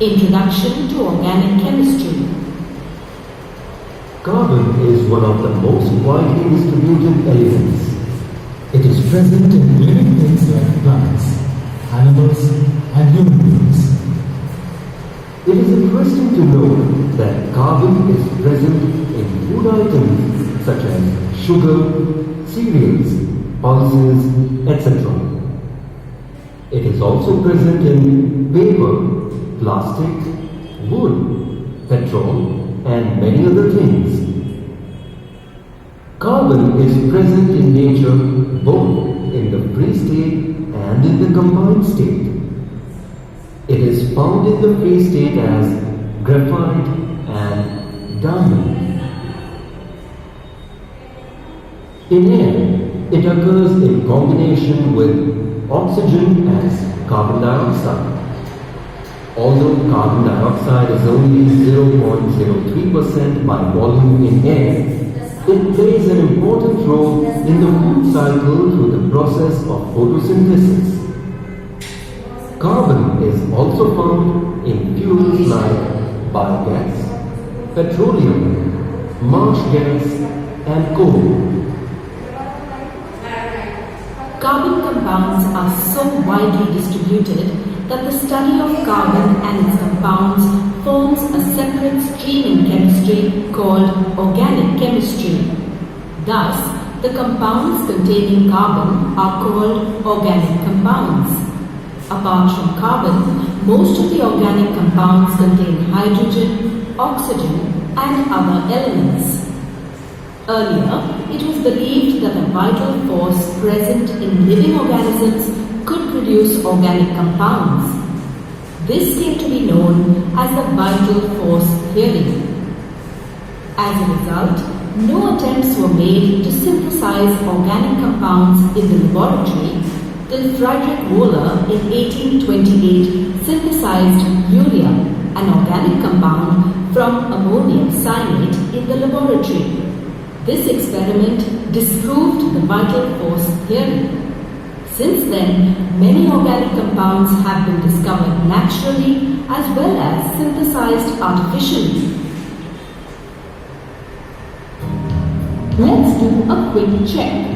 Introduction to Organic Chemistry. Carbon is one of the most widely distributed elements. It is present in living things like plants, animals, and human beings. It is interesting to note that carbon is present in food items such as sugar, cereals, pulses, etc. It is also present in paper, plastic, wood, petrol, and many other things. Carbon is present in nature both in the free state and in the combined state. It is found in the free state as graphite and diamond. In air, it occurs in combination with oxygen as carbon dioxide. Although carbon dioxide is only 0.03% by volume in air, it plays an important role in the food cycle through the process of photosynthesis. Carbon is also found in fuels like biogas, petroleum, marsh gas, and coal. Carbon compounds are so widely distributed that the study of carbon and its compounds forms a separate stream in chemistry called organic chemistry. Thus, the compounds containing carbon are called organic compounds. Apart from carbon, most of the organic compounds contain hydrogen, oxygen, and other elements. Earlier, it was believed that the vital force present in living organisms could produce organic compounds. This came to be known as the vital force theory. As a result, no attempts were made to synthesize organic compounds in the laboratory till Friedrich Wöhler in 1828 synthesized urea, an organic compound, from ammonium cyanate in the laboratory. This experiment disproved the vital force theory. Since then, many organic compounds have been discovered naturally as well as synthesized artificially. Let's do a quick check.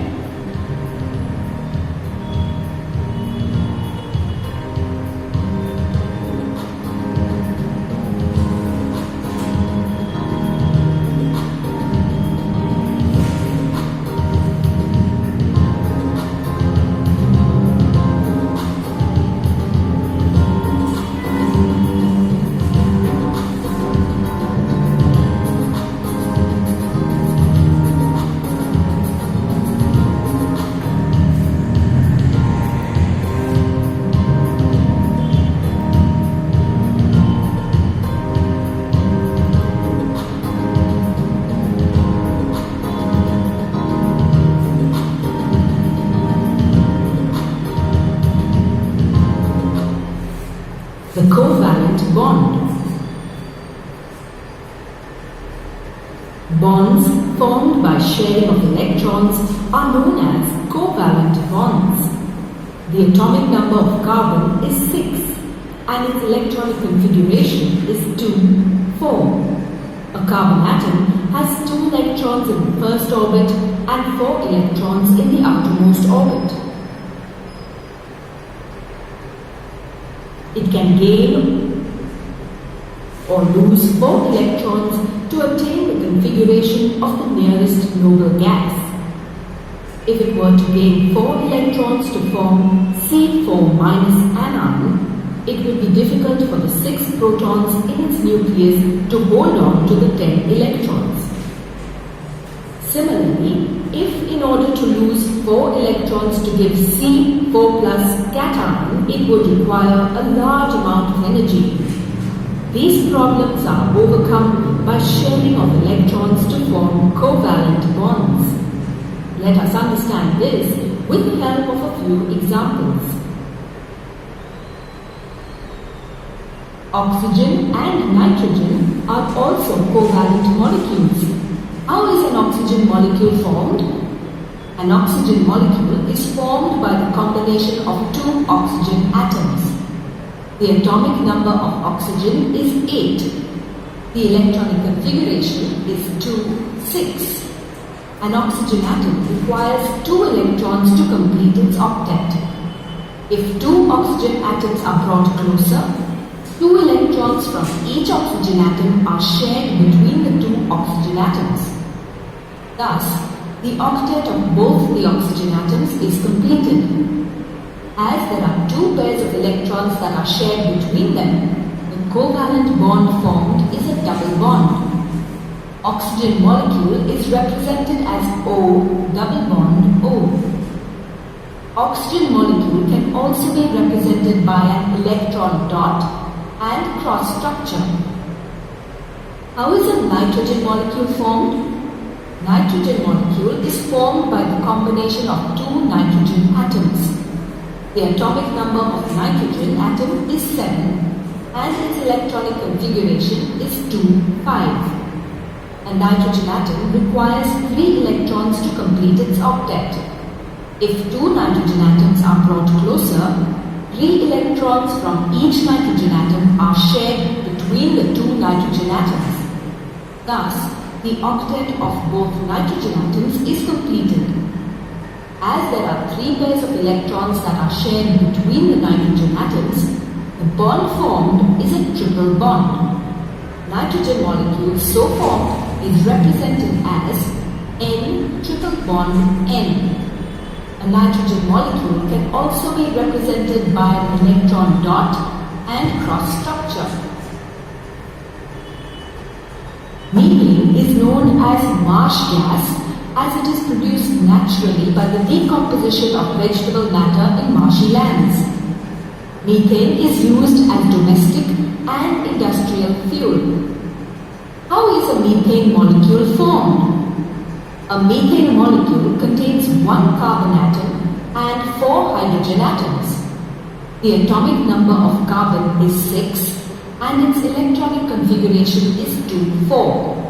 The covalent bond. Bonds formed by sharing of electrons are known as covalent bonds. The atomic number of carbon is 6 and its electronic configuration is 2, 4. A carbon atom has 2 electrons in the first orbit and 4 electrons in the outermost orbit. It can gain or lose 4 electrons to attain the configuration of the nearest noble gas. If it were to gain 4 electrons to form C4- anion, it would be difficult for the 6 protons in its nucleus to hold on to the 10 electrons. Similarly, if in order to lose 4 electrons to give C4+ cation, it would require a large amount of energy. These problems are overcome by sharing of electrons to form covalent bonds. Let us understand this with the help of a few examples. Oxygen and nitrogen are also covalent molecules. How is an oxygen molecule formed? An oxygen molecule is formed by the combination of 2 oxygen atoms. The atomic number of oxygen is 8. The electronic configuration is 2, 6. An oxygen atom requires 2 electrons to complete its octet. If 2 oxygen atoms are brought closer, 2 electrons from each oxygen atom are shared between the 2 oxygen atoms. Thus, the octet of both the oxygen atoms is completed. As there are 2 pairs of electrons that are shared between them, the covalent bond formed is a double bond. Oxygen molecule is represented as O double bond O. Oxygen molecule can also be represented by an electron dot and cross structure. How is a nitrogen molecule formed? Nitrogen molecule is formed by the combination of 2 nitrogen atoms. The atomic number of nitrogen atom is 7 and its electronic configuration is 2, 5. A nitrogen atom requires 3 electrons to complete its octet. If 2 nitrogen atoms are brought closer, 3 electrons from each nitrogen atom are shared between the 2 nitrogen atoms. Thus, the octet of both nitrogen atoms is completed. As there are 3 pairs of electrons that are shared between the nitrogen atoms, the bond formed is a triple bond. Nitrogen molecule so formed is represented as N triple bond N. A nitrogen molecule can also be represented by an electron dot and cross structure. Methane is known as marsh gas as it is produced naturally by the decomposition of vegetable matter in marshy lands. Methane is used as domestic and industrial fuel. How is a methane molecule formed? A methane molecule contains 1 carbon atom and 4 hydrogen atoms. The atomic number of carbon is 6 and its electronic configuration is 2, 4.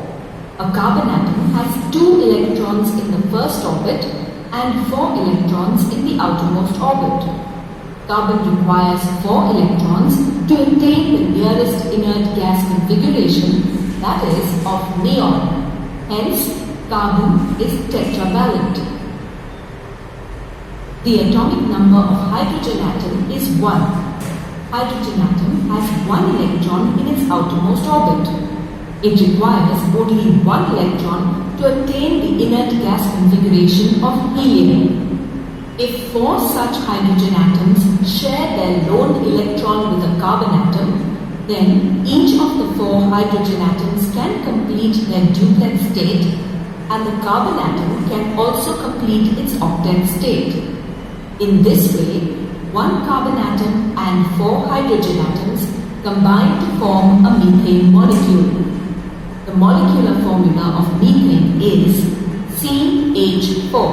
A carbon atom has 2 electrons in the first orbit and 4 electrons in the outermost orbit. Carbon requires 4 electrons to attain the nearest inert gas configuration, that is, of neon. Hence, carbon is tetravalent. The atomic number of hydrogen atom is 1. Hydrogen atom has 1 electron in its outermost orbit. It requires only 1 electron to attain the inert gas configuration of helium. If 4 such hydrogen atoms share their lone electron with a carbon atom, then each of the 4 hydrogen atoms can complete their duplet state and the carbon atom can also complete its octet state. In this way, 1 carbon atom and 4 hydrogen atoms combine to form a methane molecule. The molecular formula of methane is CH4.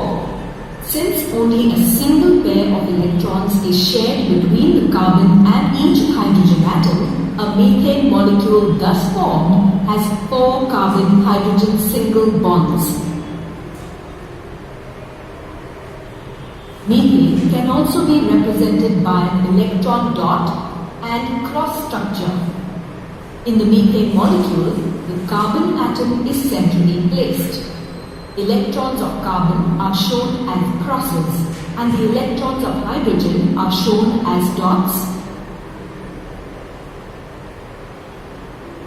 Since only a single pair of electrons is shared between the carbon and each hydrogen atom, a methane molecule thus formed has 4 carbon-hydrogen single bonds. Methane can also be represented by an electron dot and cross structure. In the methane molecule, the carbon atom is centrally placed. Electrons of carbon are shown as crosses and the electrons of hydrogen are shown as dots.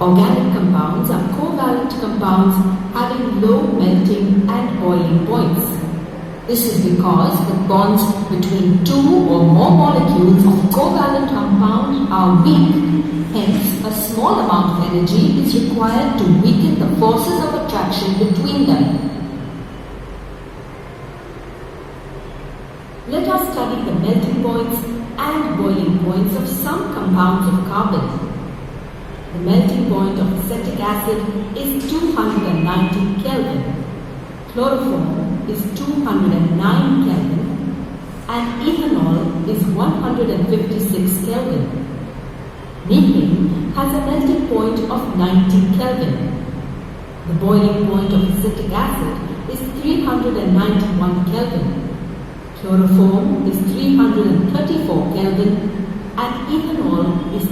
Organic compounds are covalent compounds having low melting and boiling points. This is because the bonds between 2 or more molecules of covalent compound are weak. Hence, a small amount of energy is required to weaken the forces of attraction between them. Let us study the melting points and boiling points of some compounds of carbon. The melting point of acetic acid is 290 Kelvin. Chloroform is 209 Kelvin and ethanol is 156 Kelvin. Methane has a melting point of 90 Kelvin. The boiling point of acetic acid is 391 Kelvin. Chloroform is 334 Kelvin and ethanol is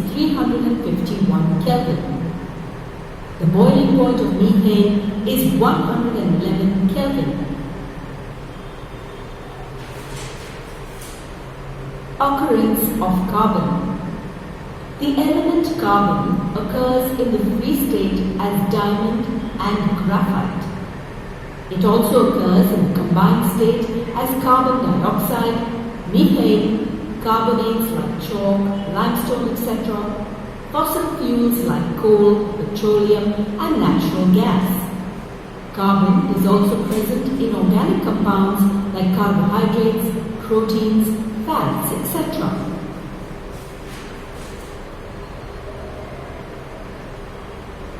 Kelvin. The boiling point of methane is 111 Kelvin. Occurrence of carbon. The element carbon occurs in the free state as diamond and graphite. It also occurs in the combined state as carbon dioxide, methane, carbonates like chalk, limestone, etc., fossil fuels like coal, petroleum, and natural gas. Carbon is also present in organic compounds like carbohydrates, proteins, fats, etc.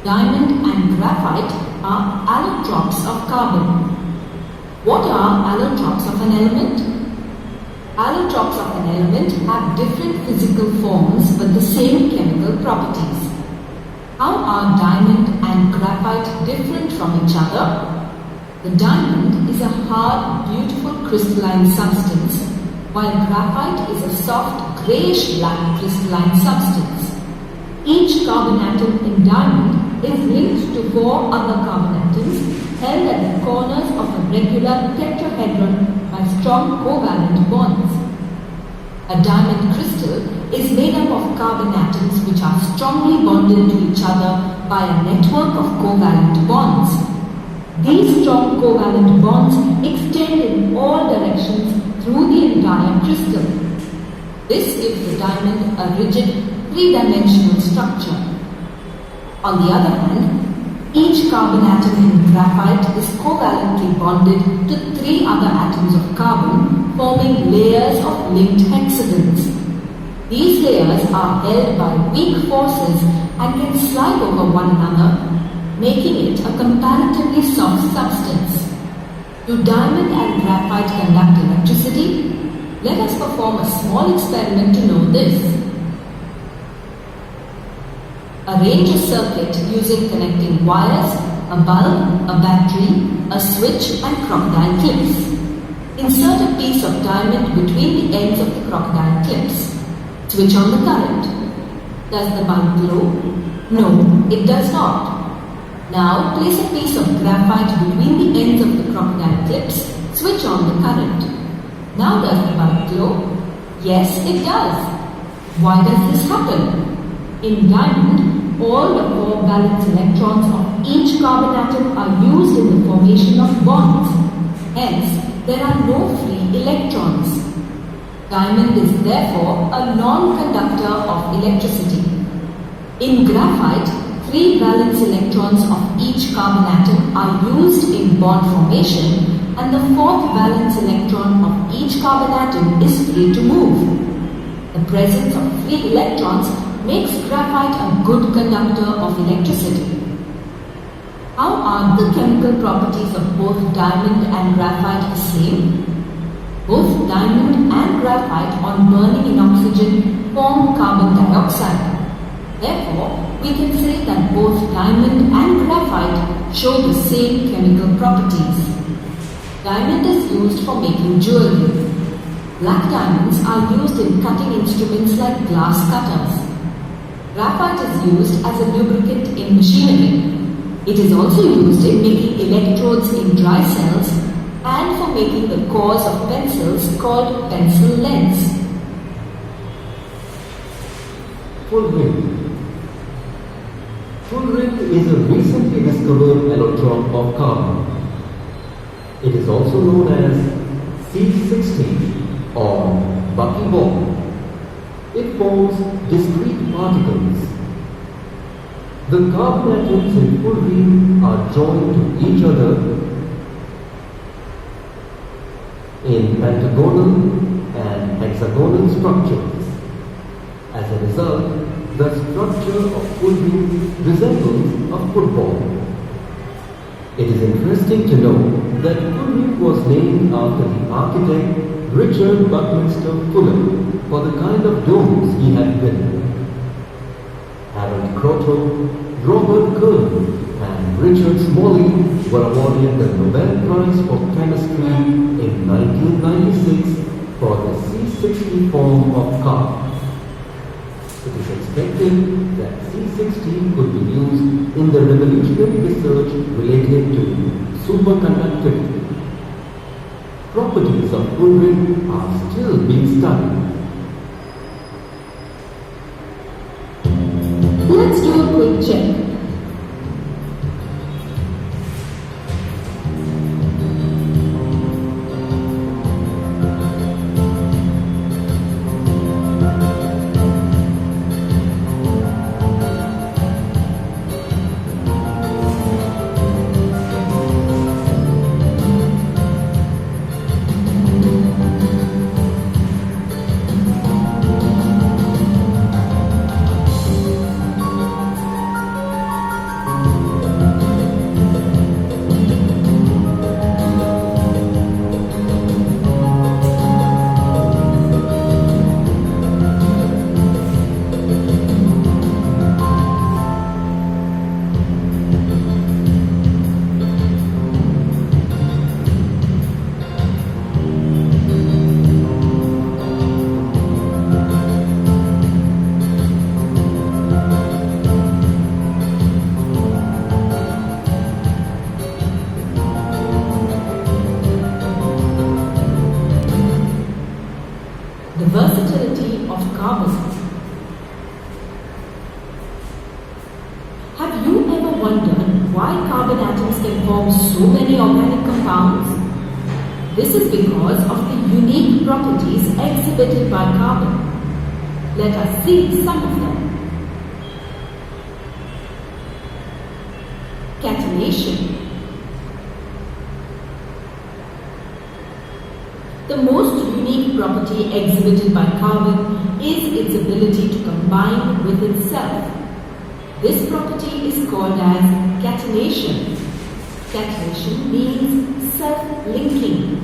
Diamond and graphite are allotropes of carbon. What are allotropes of an element? Allotropes of an element have different physical forms but the same chemical properties. How are diamond and graphite different from each other? The diamond is a hard, beautiful crystalline substance, while graphite is a soft, greyish-black crystalline substance. Each carbon atom in diamond is linked to 4 other carbon atoms held at the corners of a regular tetrahedron by strong covalent bonds. A diamond crystal is made up of carbon atoms which are strongly bonded to each other by a network of covalent bonds. These strong covalent bonds extend in all directions through the entire crystal. This gives the diamond a rigid, three-dimensional structure. On the other hand, each carbon atom in graphite is covalently bonded to 3 other atoms of carbon, forming layers of linked hexagons. These layers are held by weak forces and can slide over one another, making it a comparatively soft substance. Do diamond and graphite conduct electricity? Let us perform a small experiment to know this. Arrange a circuit using connecting wires, a bulb, a battery, a switch and crocodile clips. Insert a piece of diamond between the ends of the crocodile clips. Switch on the current. Does the bulb glow? No, it does not. Now place a piece of graphite between the ends of the crocodile clips. Switch on the current. Now does the bulb glow? Yes, it does. Why does this happen? In diamond, all the 4 valence electrons of each carbon atom are used in the formation of bonds. Hence, there are no free electrons. Diamond is therefore a non-conductor of electricity. In graphite, 3 valence electrons of each carbon atom are used in bond formation, and the 4th valence electron of each carbon atom is free to move. The presence of free electrons makes graphite a good conductor of electricity. How are the chemical properties of both diamond and graphite the same? Both diamond and graphite, on burning in oxygen, form carbon dioxide. Therefore, we can say that both diamond and graphite show the same chemical properties. Diamond is used for making jewelry. Black diamonds are used in cutting instruments like glass cutters. Graphite is used as a lubricant in machinery. It is also used in making electrodes in dry cells and for making the cores of pencils called pencil leads. Fullerene. Fullerene is a recently discovered allotrope of carbon. It is also known as C16 or buckyball. It forms discrete particles. The carbon atoms in fullerene are joined to each other in pentagonal and hexagonal structures. As a result, the structure of fullerene resembles a football. It is interesting to know that fullerene was named after the architect Richard Buckminster Fuller for the kind of domes he had built. Harold Kroto, Robert Kern, and Richard Smalley were awarded the Nobel Prize for Chemistry in 1996 for the C60 form of carbon. It is expected that C16 could be used in the revolutionary research related to superconductivity. Properties of fullerene are still being studied. Let's do a quick check. The versatility of carbon. Have you ever wondered why carbon atoms can form so many organic compounds? This is because of the unique properties exhibited by carbon. Let us see some of them. Catenation. The most unique property exhibited by carbon is its ability to combine with itself. This property is called as catenation. Catenation means self-linking.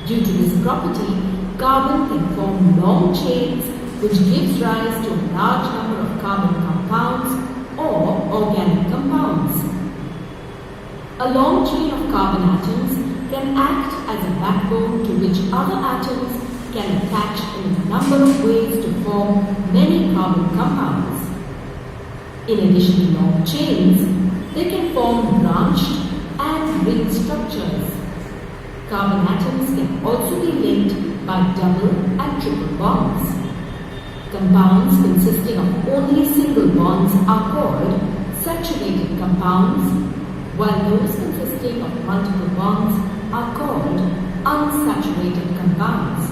Due to this property, carbon can form long chains which gives rise to a large number of carbon compounds or organic compounds. A long chain of carbon atoms can act as a backbone to which other atoms can attach in a number of ways to form many carbon compounds. In addition to long chains, they can form branched and ring structures. Carbon atoms can also be linked by double and triple bonds. Compounds consisting of only single bonds are called saturated compounds, while those consisting of multiple bonds are called unsaturated compounds.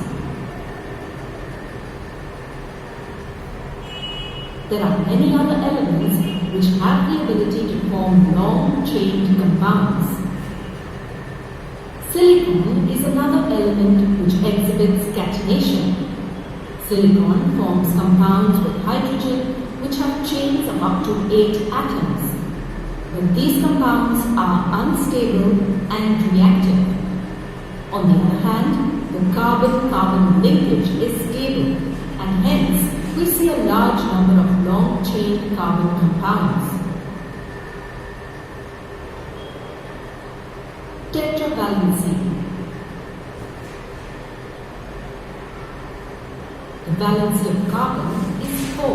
There are many other elements which have the ability to form long-chained compounds. Silicon is another element which exhibits catenation. Silicon forms compounds with hydrogen which have chains of up to 8 atoms. But these compounds are unstable and reactive. On the other hand, the carbon-carbon linkage is stable, and hence we see a large number of long-chain carbon compounds. Tetravalency. The valency of carbon is 4.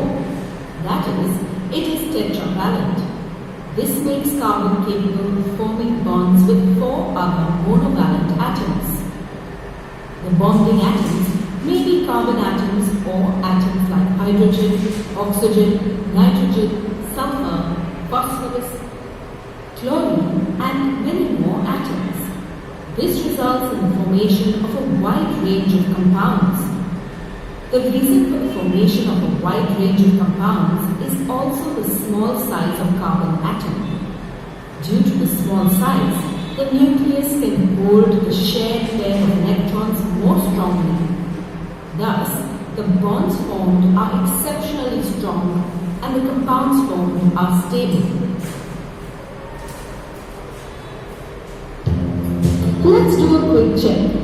That is, it is tetravalent. This makes carbon capable of forming bonds with 4 other monovalent atoms. The bonding atoms may be carbon atoms or atoms like hydrogen, oxygen, nitrogen, sulfur, phosphorus, chlorine, and many more atoms. This results in the formation of a wide range of compounds. The reason for the formation of a wide range of compounds is also the small size of carbon atom. Due to the small size, the nucleus can hold the shared pair of electrons more strongly. Thus, the bonds formed are exceptionally strong and the compounds formed are stable. Let's do a quick check.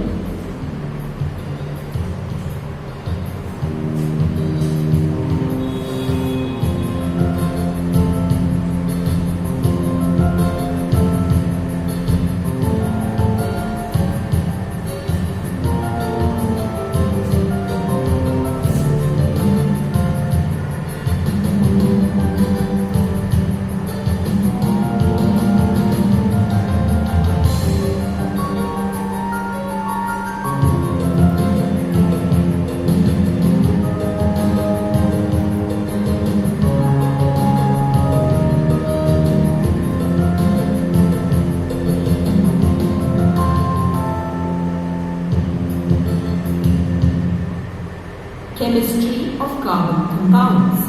Chemistry of carbon compounds.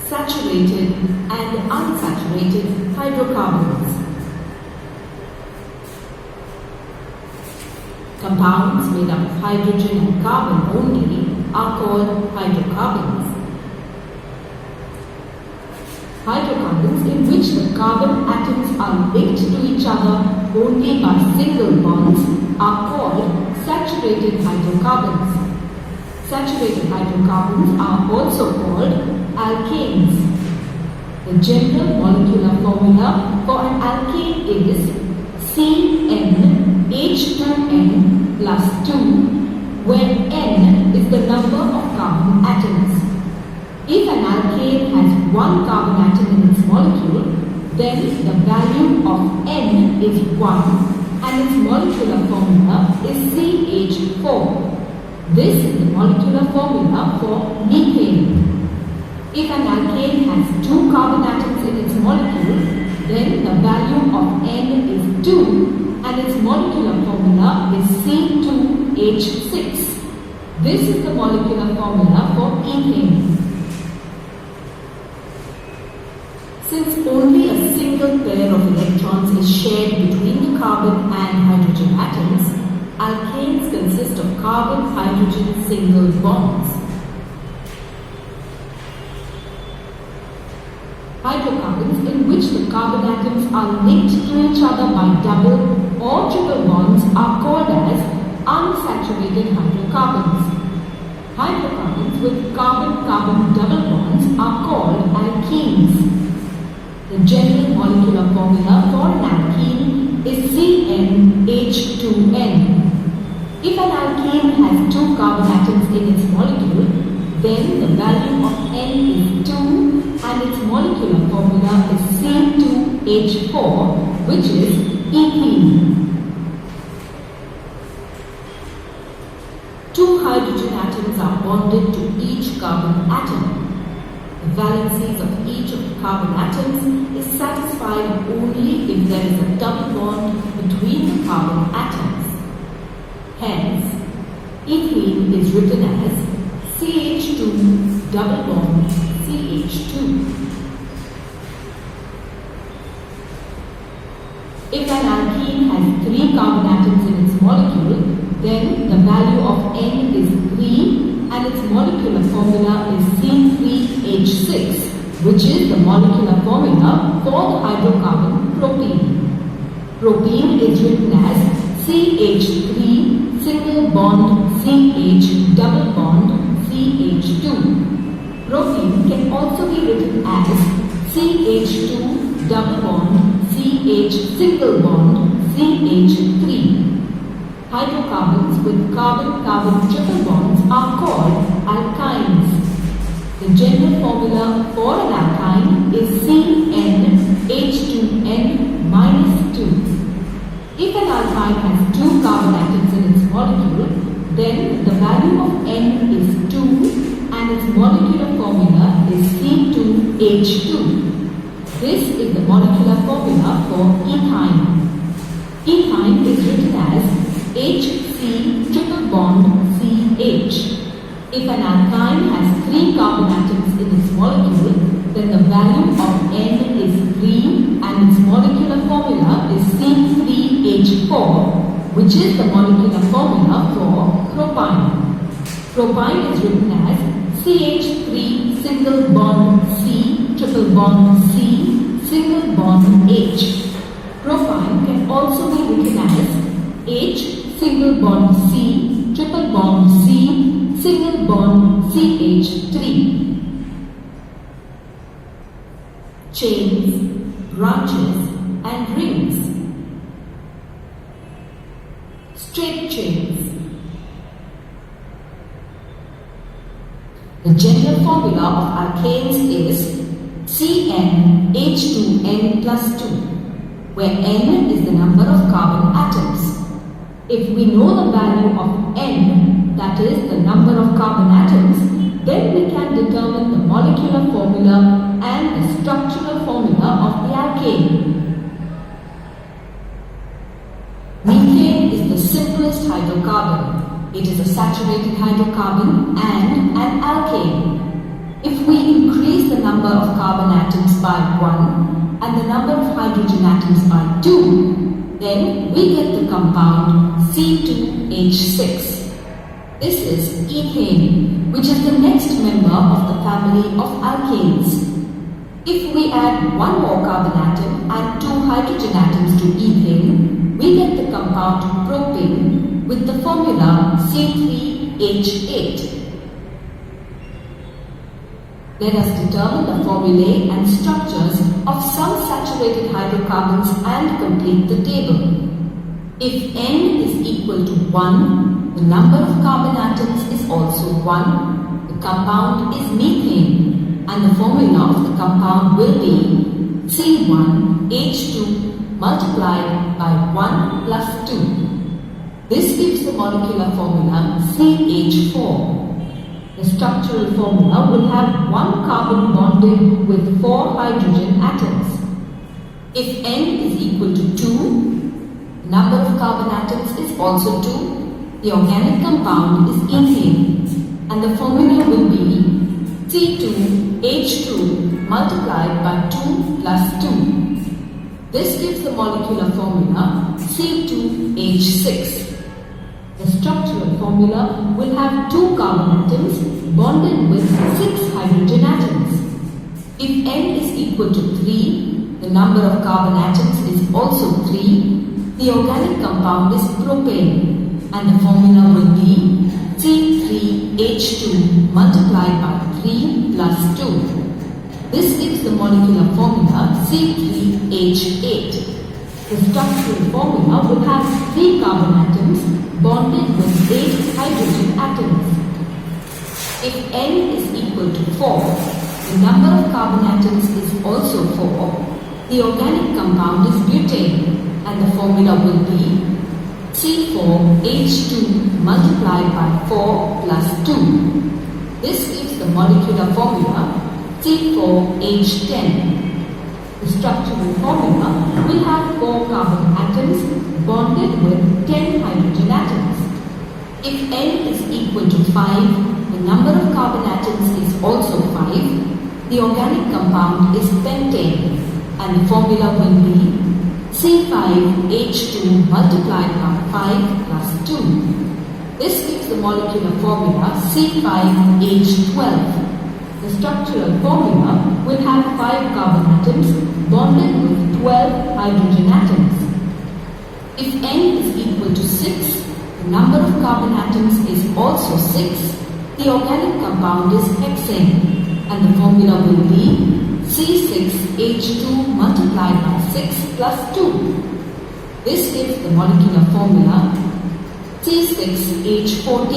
Saturated and unsaturated hydrocarbons. Compounds made up of hydrogen and carbon only are called hydrocarbons. Hydrocarbons in which the carbon atoms are linked to each other only by single bonds are called saturated hydrocarbons. Saturated hydrocarbons are also called alkanes. The general molecular formula for an alkane is CnH2n plus 2, where N is the number of carbon atoms. If an alkane has one carbon atom in its molecule, then the value of N is 1 and its molecular formula is CH4. This is the molecular formula for methane. If an alkane has 2 carbon atoms in its molecule, then the value of N is 2 and its molecular formula is C2H6. This is the molecular formula for ethane. Since only a single pair of electrons is shared between the carbon and hydrogen atoms, alkanes consist of carbon-hydrogen single bonds. Hydrocarbons in which the carbon atoms are linked to each other by double or triple bonds are called as unsaturated hydrocarbons. Hydrocarbons with carbon-carbon double bonds are called alkenes. The general molecular formula for an alkene is CnH2n. If an alkene has 2 carbon atoms in its molecule, then the value of N is 2 and its molecular formula is C2H4, which is ethene. 2 hydrogen atoms are bonded to each carbon atom. The valencies of each of the carbon atoms is satisfied only if there is a double bond between the carbon atoms. Hence, ethene is written as CH2 double bond CH2. If an alkene has 3 carbon atoms in its molecule, then the value of N is 3 and its molecular formula is C3H6, which is the molecular formula for the hydrocarbon propene. Propene is written as CH3 single bond CH double bond CH2. Propene can also be written as CH2 double bond CH single bond CH3. Hydrocarbons with carbon-carbon triple bonds are called alkynes. The general formula for an alkyne is CnH2n minus 2. If an alkyne has 2 carbon atoms in its molecule, then the value of N is 2 and its molecular formula is C2H2. This is the molecular formula for ethyne. Ethyne is written as HC triple bond CH. If an alkyne has 3 carbon atoms in its molecule, then the value of N is 3 and its molecular formula is C3H4, which is the molecular formula for propyne. Propyne is written as CH3 single bond C triple bond C single bond H. Propyne can also be written as H single bond C triple bond C single bond CH3. Chains, branches and rings. Straight chains. The general formula of alkanes is CnH2n plus 2, where N is the number of carbon atoms. If we know the value of N, that is the number of carbon atoms, then we can determine the molecular formula and the structural formula of the alkane. Methane is the simplest hydrocarbon. It is a saturated hydrocarbon and an alkane. If we increase the number of carbon atoms by 1 and the number of hydrogen atoms by 2, then we get the compound C2H6. This is ethane, which is the next member of the family of alkanes. If we add one more carbon atom and 2 hydrogen atoms to ethane, we get the compound propane with the formula C3H8. Let us determine the formulae and structures of some saturated hydrocarbons and complete the table. If N is equal to 1, the number of carbon atoms is also 1. The compound is methane, and the formula of the compound will be C1H2 multiplied by 1 plus 2. This gives the molecular formula CH4. The structural formula will have one carbon bonded with 4 hydrogen atoms. If N is equal to 2, the number of carbon atoms is also 2. The organic compound is ethane, and the formula will be C2H2 multiplied by 2 plus 2. This gives the molecular formula C2H6. The structural formula will have 2 carbon atoms bonded with 6 hydrogen atoms. If N is equal to 3, the number of carbon atoms is also 3. The organic compound is propane, and the formula will be C3H2 multiplied by 3 plus 2. This gives the molecular formula C3H8. The structural formula will have 3 carbon atoms bonded with 8 hydrogen atoms. If N is equal to 4, the number of carbon atoms is also 4. The organic compound is butane, and the formula will be C4H2 multiplied by 4 plus 2. This gives the molecular formula C4H10. The structural formula will have 4 carbon atoms bonded with 10 hydrogen atoms. If N is equal to 5, the number of carbon atoms is also 5. The organic compound is pentane, and the formula will be C5H2 multiplied by 5 plus 2. This gives the molecular formula C5H12. The structural formula will have 5 carbon atoms bonded with 12 hydrogen atoms. If N is equal to 6, the number of carbon atoms is also 6. The organic compound is hexane, and the formula will be C6H2 multiplied by 6 plus 2. This gives the molecular formula C6H14.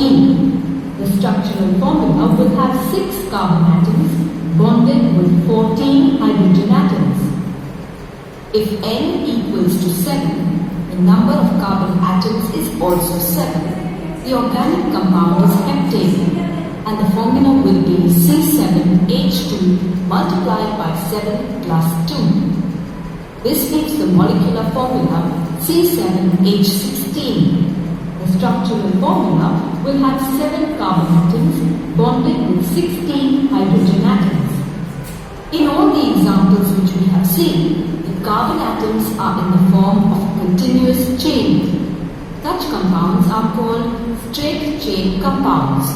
The structural formula will have 6 carbon atoms bonded with 14 hydrogen atoms. If N equals to 7, the number of carbon atoms is also 7. The organic compound is heptane, and the formula will be C7H2 multiplied by 7 plus 2. This gives the molecular formula C7H16. The structural formula will have 7 carbon atoms bonded with 16 hydrogen atoms. In all the examples which we have seen, the carbon atoms are in the form of a continuous chain. Such compounds are called straight chain compounds.